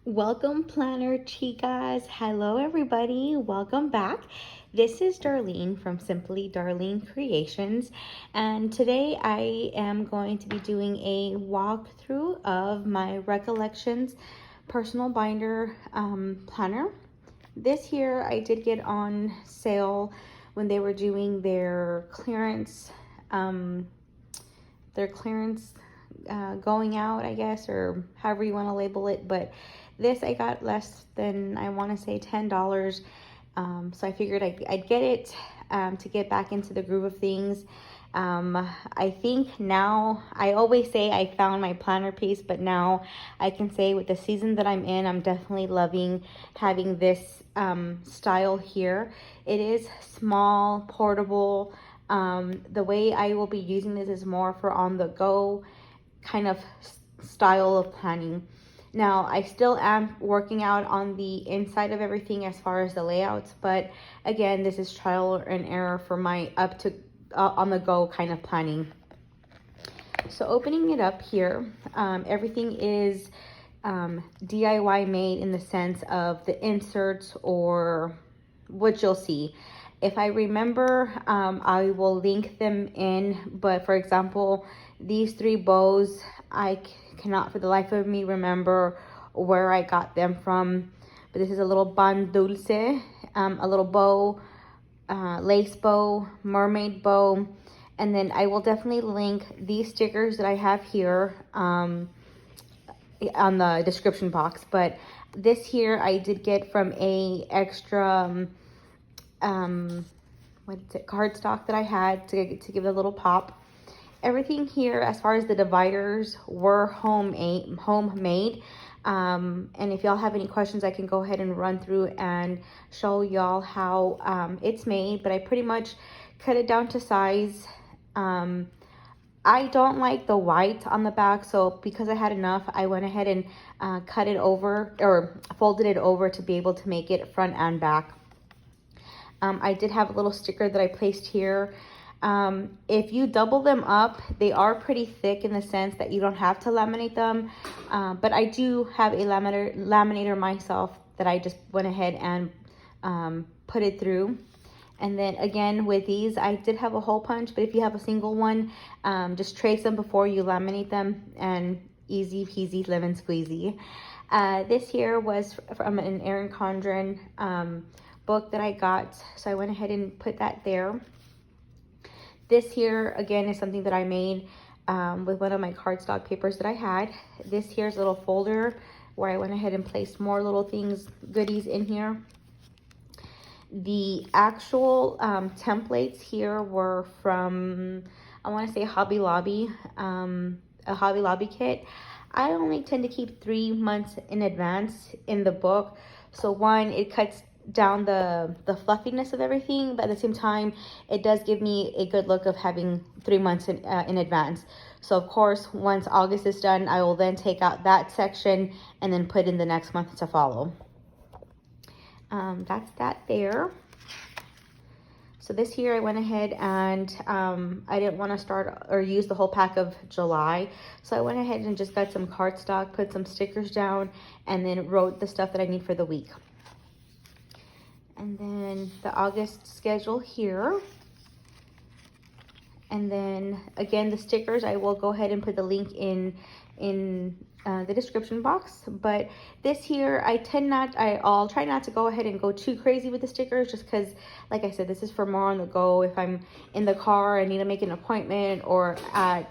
Welcome, planner chicas. Hello, everybody. Welcome back. This is Darlene from Simply Darlene Creations, and today I am going to be doing a walkthrough of my Recollections personal binder planner. This here I did get on sale when they were doing um, their clearance going out, I guess, or however you want to label it. But this I got less than, I want to say, $10. So I figured I'd get it to get back into the groove of things. I think now, I always say I found my planner piece, but now I can say with the season that I'm in, I'm definitely loving having this style here. It is small, portable. The way I will be using this is more for on the go kind of style of planning. Now, I still am working out on the inside of everything as far as the layouts, but again, this is trial and error for my up to on the go kind of planning. So opening it up here, everything is DIY made in the sense of the inserts or what you'll see. If I remember, I will link them in, but for example, these three bows, I cannot for the life of me remember where I got them from, but this is a little ban dulce, a little bow, lace bow, mermaid bow, and then I will definitely link these stickers that I have here on the description box. But this here I did get from a extra what is it, cardstock that I had to give it a little pop. Everything here as far as the dividers were homemade. And if y'all have any questions, I can go ahead and run through and show y'all how it's made, but I pretty much cut it down to size. I don't like the white on the back, so because I had enough, I went ahead and cut it over or folded it over to be able to make it front and back. I did have a little sticker that I placed here. If you double them up, they are pretty thick in the sense that you don't have to laminate them. But I do have a laminator myself that I just went ahead and put it through. And then again, with these, I did have a hole punch, but if you have a single one, just trace them before you laminate them, and easy peasy lemon squeezy. This here was from an Erin Condren book that I got, so I went ahead and put that there. This here, again, is something that I made with one of my cardstock papers that I had. This here's a little folder where I went ahead and placed more little things, goodies in here. The actual templates here were from, I want to say Hobby Lobby, a Hobby Lobby kit. I only tend to keep 3 months in advance in the book. So one, it cuts down the fluffiness of everything, but at the same time, it does give me a good look of having 3 months in advance. So of course, once August is done, I will then take out that section and then put in the next month to follow. That's that there. So this here I went ahead and I didn't want to start or use the whole pack of July. So I went ahead and just got some cardstock, put some stickers down, and then wrote the stuff that I need for the week. And then the August schedule here. And then again, the stickers, I will go ahead and put the link in the description box. But this here, I'll try not to go ahead and go too crazy with the stickers, just because, like I said, this is for more on the go. If I'm in the car, I need to make an appointment, or at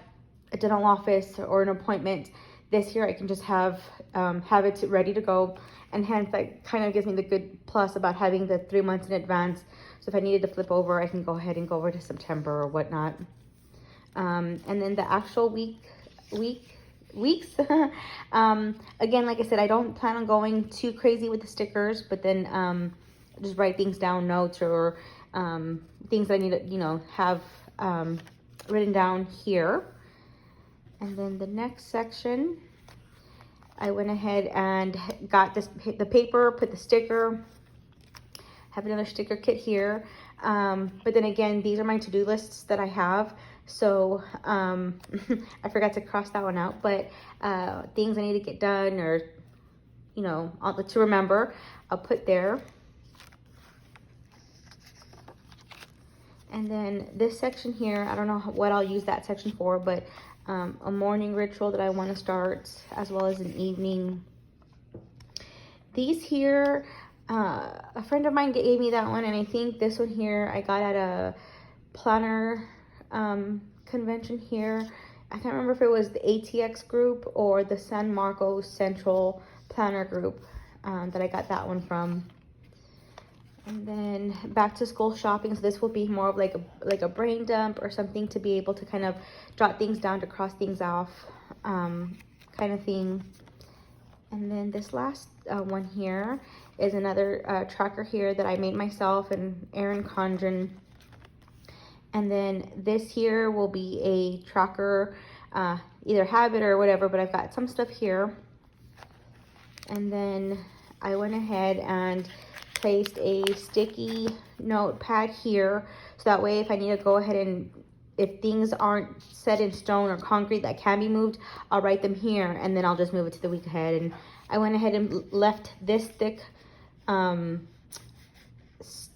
a dental office or an appointment, this here I can just have it ready to go. And hence that kind of gives me the good plus about having the 3 months in advance. So if I needed to flip over, I can go ahead and go over to September or whatnot. And then the actual weeks. Again, like I said, I don't plan on going too crazy with the stickers, but then just write things down, notes or things that I need to, have written down here. And then the next section, I went ahead and got the paper, put the sticker, have another sticker kit here. But then again, these are my to-do lists that I have. So I forgot to cross that one out, but things I need to get done or you know, to remember, I'll put there. And then this section here, I don't know what I'll use that section for, but a morning ritual that I want to start, as well as an evening. These here, a friend of mine gave me that one, and I think this one here I got at a planner convention here. I can't remember if it was the ATX group or the San Marcos Central Planner group that I got that one from. And then back to school shopping. So this will be more of like a brain dump or something to be able to kind of jot things down, to cross things off, kind of thing. And then this last one here is another tracker here that I made myself, and Erin Condren. And then this here will be a tracker, either habit or whatever, but I've got some stuff here. And then I went ahead and placed a sticky notepad here, so that way if I need to go ahead and, if things aren't set in stone or concrete that can be moved, I'll write them here, and then I'll just move it to the week ahead. And I went ahead and left this thick,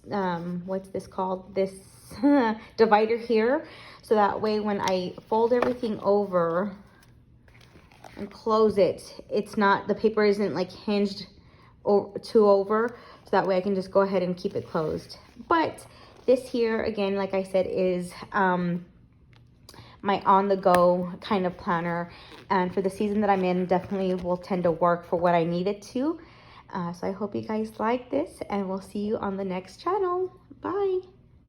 what's this called? This divider here, so that way when I fold everything over and close it, it's not, the paper isn't like hinged too over, so that way I can just go ahead and keep it closed. But this here, again, like I said, is my on-the-go kind of planner, and for the season that I'm in, definitely will tend to work for what I need it to. So I hope you guys like this, and we'll see you on the next channel. Bye.